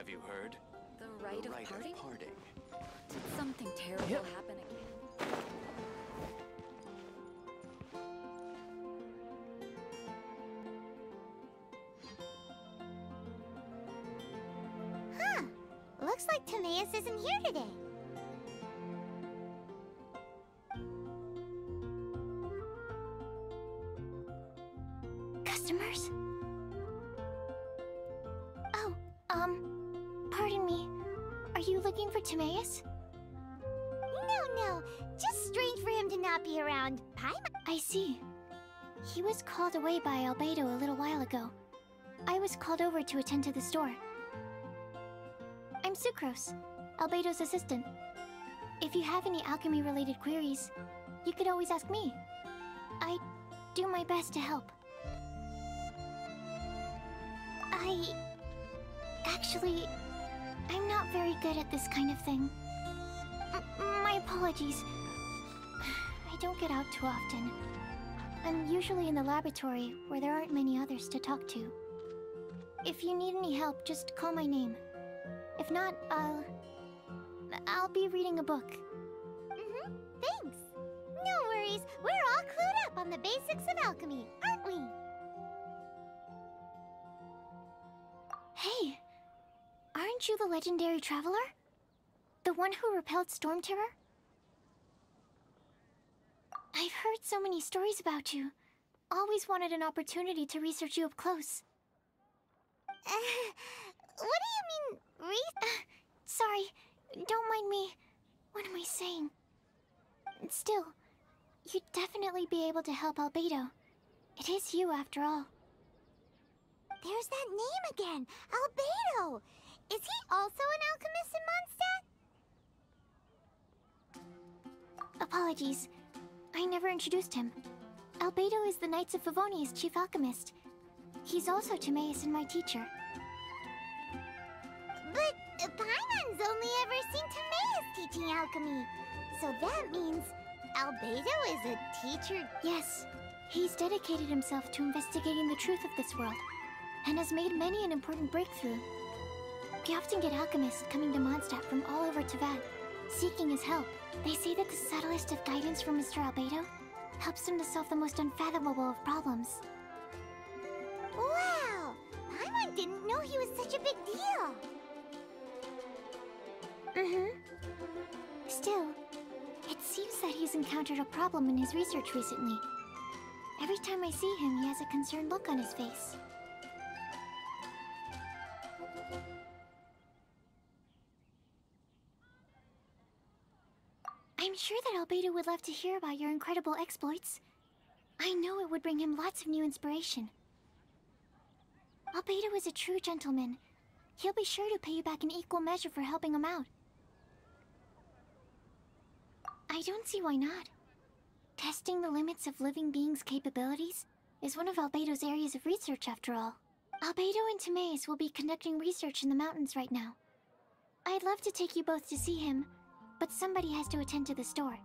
Have you heard? The rite The of rite parting? of parting. Did something terrible happen again? Huh. Looks like Timaeus isn't here today. Customers? Oh, pardon me. Are you looking for Timaeus? No. Just strange for him to not be around. I see. He was called away by Albedo a little while ago. I was called over to attend to the store. I'm Sucrose, Albedo's assistant. If you have any alchemy-related queries, you could always ask me. I do my best to help. Actually, I'm not very good at this kind of thing. My apologies. I don't get out too often. I'm usually in the laboratory, where there aren't many others to talk to. If you need any help, just call my name. If not, I'll be reading a book. Thanks. No worries. We're all clued up on the basics of alchemy, aren't we? Hey, aren't you the legendary traveler? The one who repelled Storm Terror? I've heard so many stories about you. Always wanted an opportunity to research you up close. What do you mean, sorry, don't mind me. What am I saying? Still, you'd definitely be able to help Albedo. It is you, after all. There's that name again! Albedo! Is he also an alchemist in Mondstadt? Apologies. I never introduced him. Albedo is the Knights of Favonia's chief alchemist. He's also Timaeus and my teacher. But Paimon's only ever seen Timaeus teaching alchemy. So that means Albedo is a teacher? Yes. He's dedicated himself to investigating the truth of this world, and has made many an important breakthrough. We often get alchemists coming to Mondstadt from all over Teyvat, seeking his help. They say that the subtlest of guidance from Mr. Albedo helps him to solve the most unfathomable of problems. Wow! Paimon didn't know he was such a big deal! Still, it seems that he's encountered a problem in his research recently. Every time I see him, he has a concerned look on his face. I'm sure that Albedo would love to hear about your incredible exploits. I know it would bring him lots of new inspiration. Albedo is a true gentleman. He'll be sure to pay you back in equal measure for helping him out. I don't see why not. Testing the limits of living beings' capabilities is one of Albedo's areas of research, after all. Albedo and Timaeus will be conducting research in the mountains right now. I'd love to take you both to see him, but somebody has to attend to the store.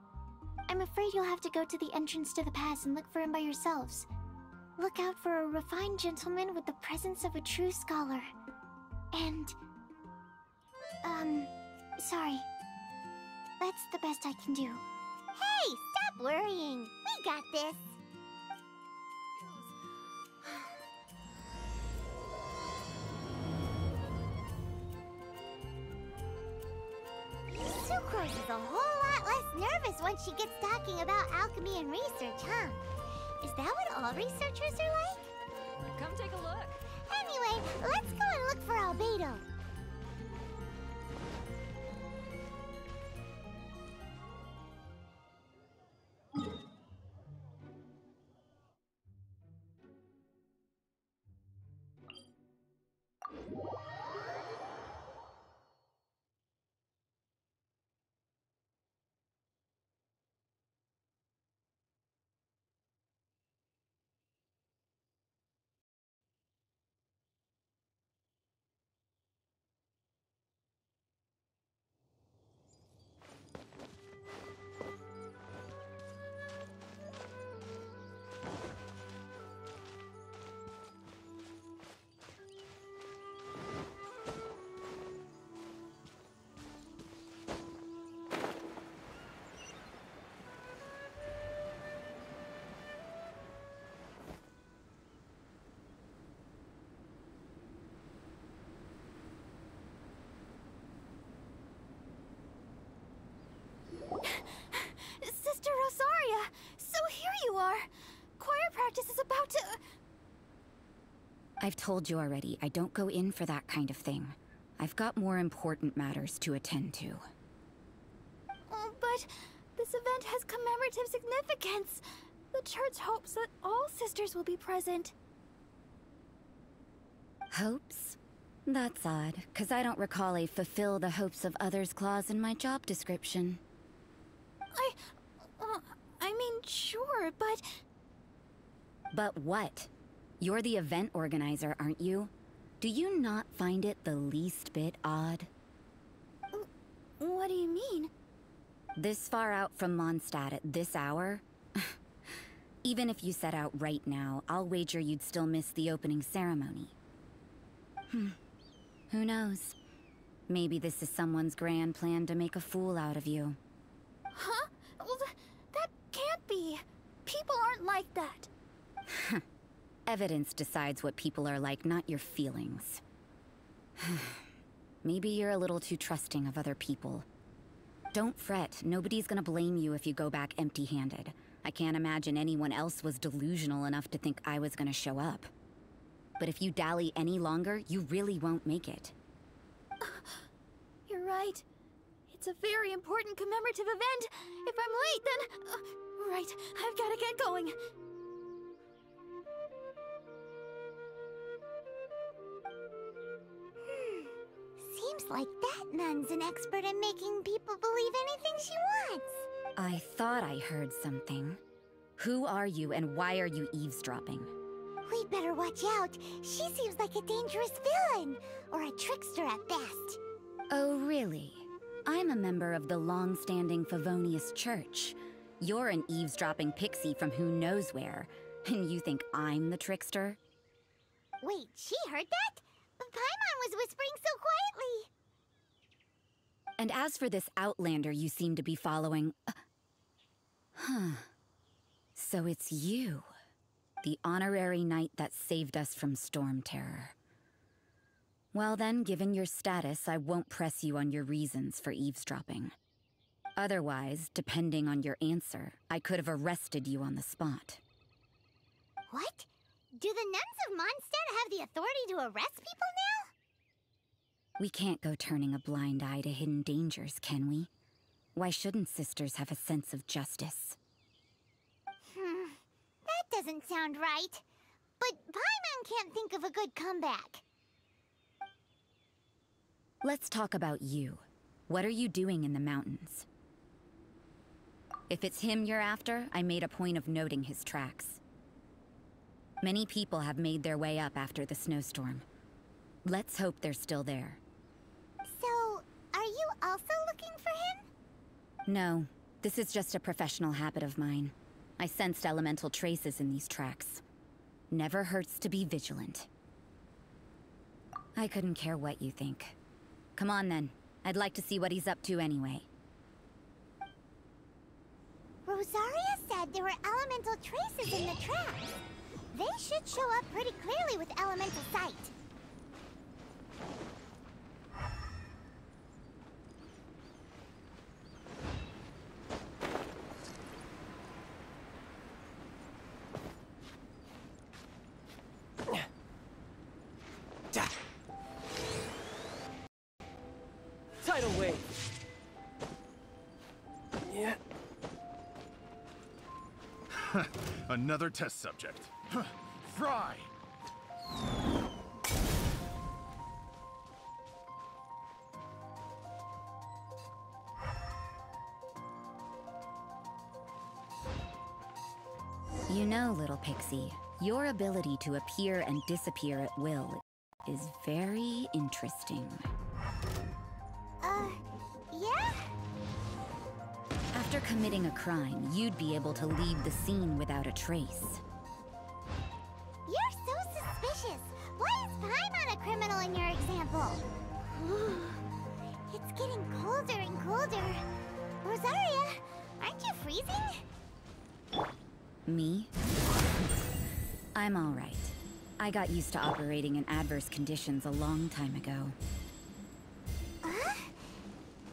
I'm afraid you'll have to go to the entrance to the pass and look for him by yourselves. Look out for a refined gentleman with the presence of a true scholar. And... sorry. That's the best I can do. Hey, stop worrying! We got this! Sucrose is a whole lot less nervous once she gets talking about alchemy and research, huh? Is that what all researchers are like? Come take a look. Anyway, let's go and look for Albedo. I've told you already, I don't go in for that kind of thing. I've got more important matters to attend to. But this event has commemorative significance. The church hopes that all sisters will be present. Hopes? That's odd, because I don't recall a fulfill the hopes of others clause in my job description. I mean, sure, but... But what? You're the event organizer, aren't you? Do you not find it the least bit odd? What do you mean? This far out from Mondstadt at this hour? Even if you set out right now, I'll wager you'd still miss the opening ceremony. Who knows? Maybe this is someone's grand plan to make a fool out of you. Huh? Well, that can't be. People aren't like that. Evidence decides what people are like, not your feelings. Maybe you're a little too trusting of other people. Don't fret, nobody's gonna blame you if you go back empty-handed. I can't imagine anyone else was delusional enough to think I was gonna show up. But if you dally any longer, you really won't make it. You're right. It's a very important commemorative event. If I'm late, then... right, I've gotta get going. Seems like that nun's an expert in making people believe anything she wants. I thought I heard something. Who are you and why are you eavesdropping? We'd better watch out. She seems like a dangerous villain, or a trickster at best. Oh, really? I'm a member of the long-standing Favonius Church. You're an eavesdropping pixie from who knows where, and you think I'm the trickster? Wait, she heard that? Paimon was whispering so quietly. And as for this outlander you seem to be following... So it's you. The honorary knight that saved us from Storm Terror. Well then, given your status, I won't press you on your reasons for eavesdropping. Otherwise, depending on your answer, I could have arrested you on the spot. What? Do the nuns of Mondstadt have the authority to arrest people now? We can't go turning a blind eye to hidden dangers, can we? Why shouldn't sisters have a sense of justice? That doesn't sound right. But Paimon can't think of a good comeback. Let's talk about you. What are you doing in the mountains? If it's him you're after, I made a point of noting his tracks. Many people have made their way up after the snowstorm. Let's hope they're still there. So, are you also looking for him? No, this is just a professional habit of mine. I sensed elemental traces in these tracks. Never hurts to be vigilant. I couldn't care what you think. Come on then. I'd like to see what he's up to anyway. Rosaria said there were elemental traces in the tracks. They should show up pretty clearly with elemental sight. Tidal wave. Yeah. Another test subject. Fry! You know, little pixie, your ability to appear and disappear at will is very interesting. Yeah? After committing a crime, you'd be able to leave the scene without a trace. You're so suspicious. Why is Paimon a criminal in your example? It's getting colder and colder. Rosaria, aren't you freezing? Me? I'm all right. I got used to operating in adverse conditions a long time ago.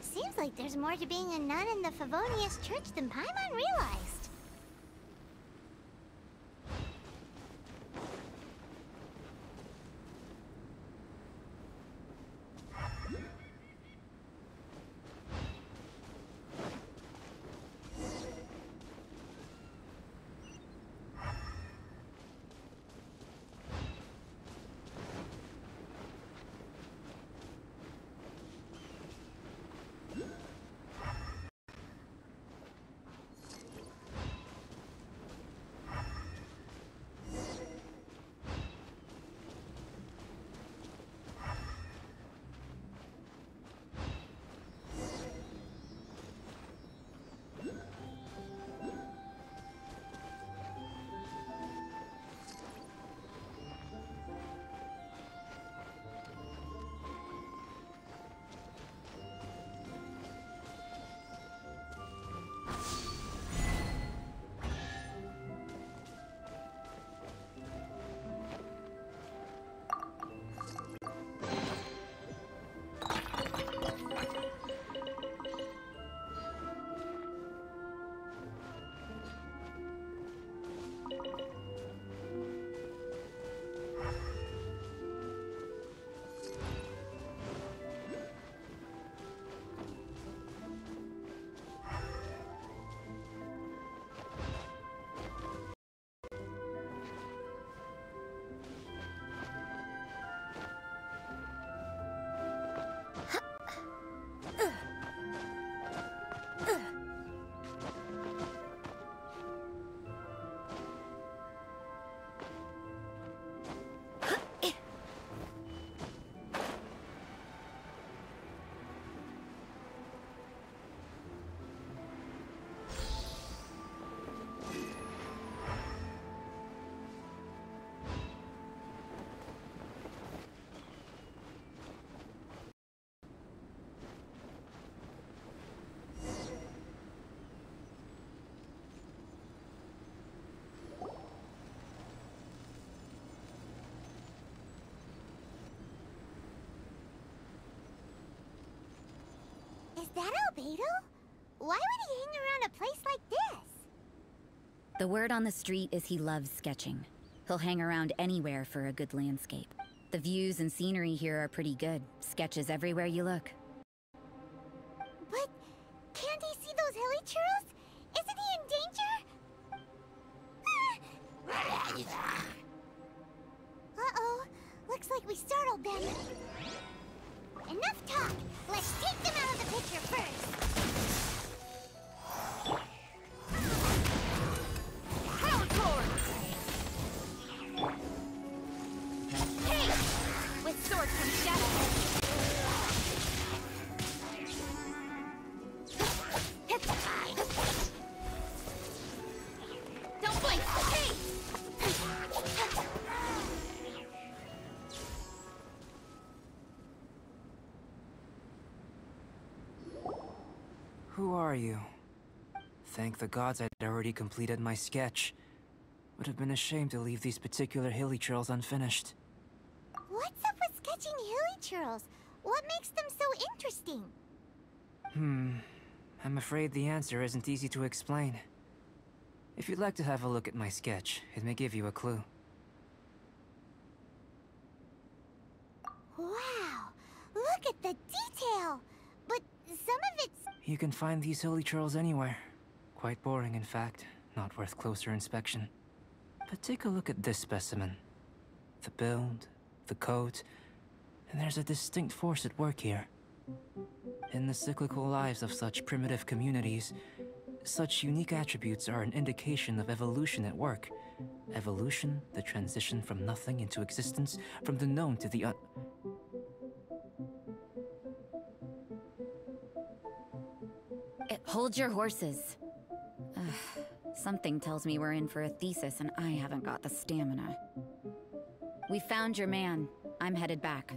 Seems like there's more to being a nun in the Favonius Church than Paimon realized. that Albedo? Why would he hang around a place like this? The word on the street is he loves sketching. He'll hang around anywhere for a good landscape. The views and scenery here are pretty good. Sketches everywhere you look. But can't he see those hilly churls? Isn't he in danger? Uh-oh. Looks like we startled them. Enough talk. Let's take them out of the picture first. Hey! With swords from shadow. Don't blink! Hey! Who are you? Thank the gods I'd already completed my sketch. Would have been a shame to leave these particular hilly churls unfinished. What's up with sketching hilly churls? What makes them so interesting? I'm afraid the answer isn't easy to explain. If you'd like to have a look at my sketch, it may give you a clue. Wow! Look at the detail! But some of it's... You can find these hilly churls anywhere. Quite boring, in fact. Not worth closer inspection. But take a look at this specimen. The build, the coat, and there's a distinct force at work here. In the cyclical lives of such primitive communities, such unique attributes are an indication of evolution at work. Evolution, the transition from nothing into existence, from the known to the Hold your horses. Ugh, something tells me we're in for a thesis and I haven't got the stamina. We found your man. I'm headed back.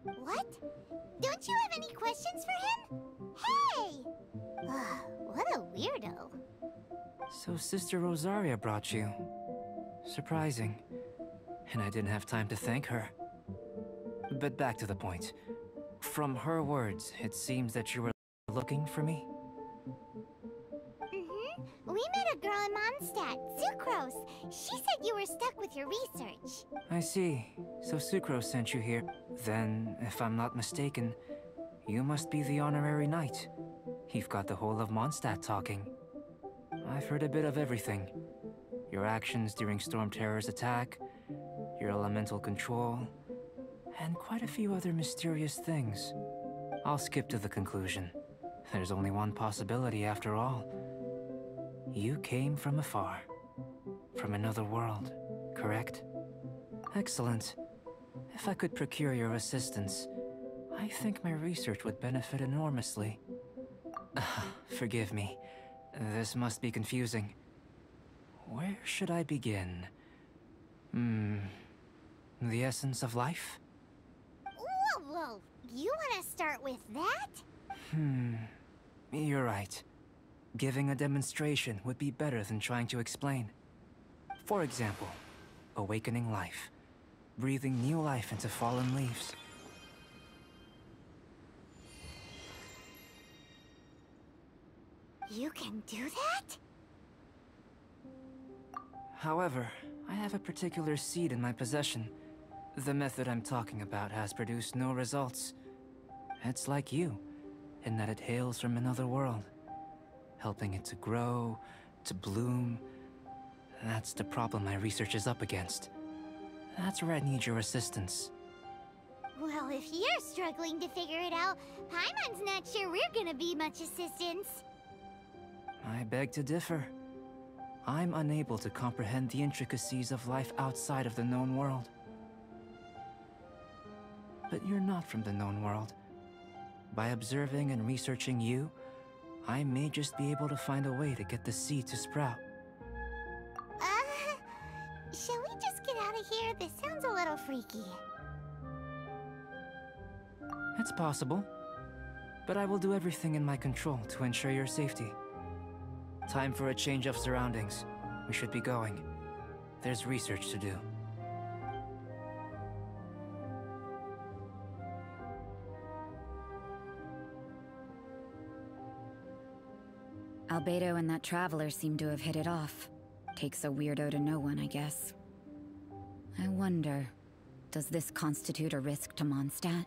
What? Don't you have any questions for him? Hey! What a weirdo. So Sister Rosaria brought you. Surprising. And I didn't have time to thank her. But back to the point. From her words, it seems that you were looking for me? We met a girl in Mondstadt, Sucrose. She said you were stuck with your research. I see. So Sucrose sent you here. Then, if I'm not mistaken, you must be the honorary knight. You've got the whole of Mondstadt talking. I've heard a bit of everything. Your actions during Storm Terror's attack, your elemental control, and quite a few other mysterious things. I'll skip to the conclusion. There's only one possibility after all. You came from afar. From another world, correct? Excellent. If I could procure your assistance, I think my research would benefit enormously. Forgive me. This must be confusing. Where should I begin? The essence of life? Whoa. You want to start with that? You're right. Giving a demonstration would be better than trying to explain. For example, awakening life. Breathing new life into fallen leaves. You can do that? However, I have a particular seed in my possession. The method I'm talking about has produced no results. It's like you, in that it hails from another world. Helping it to grow, to bloom. That's the problem my research is up against. That's where I need your assistance. Well, if you're struggling to figure it out, Paimon's not sure we're gonna be much assistance. I beg to differ. I'm unable to comprehend the intricacies of life outside of the known world. But you're not from the known world. By observing and researching you, I may just be able to find a way to get the seed to sprout. Shall we just get out of here? This sounds a little freaky. It's possible. But I will do everything in my control to ensure your safety. Time for a change of surroundings. We should be going. There's research to do. Albedo and that traveler seem to have hit it off. Takes a weirdo to know one, I guess. I wonder, does this constitute a risk to Mondstadt?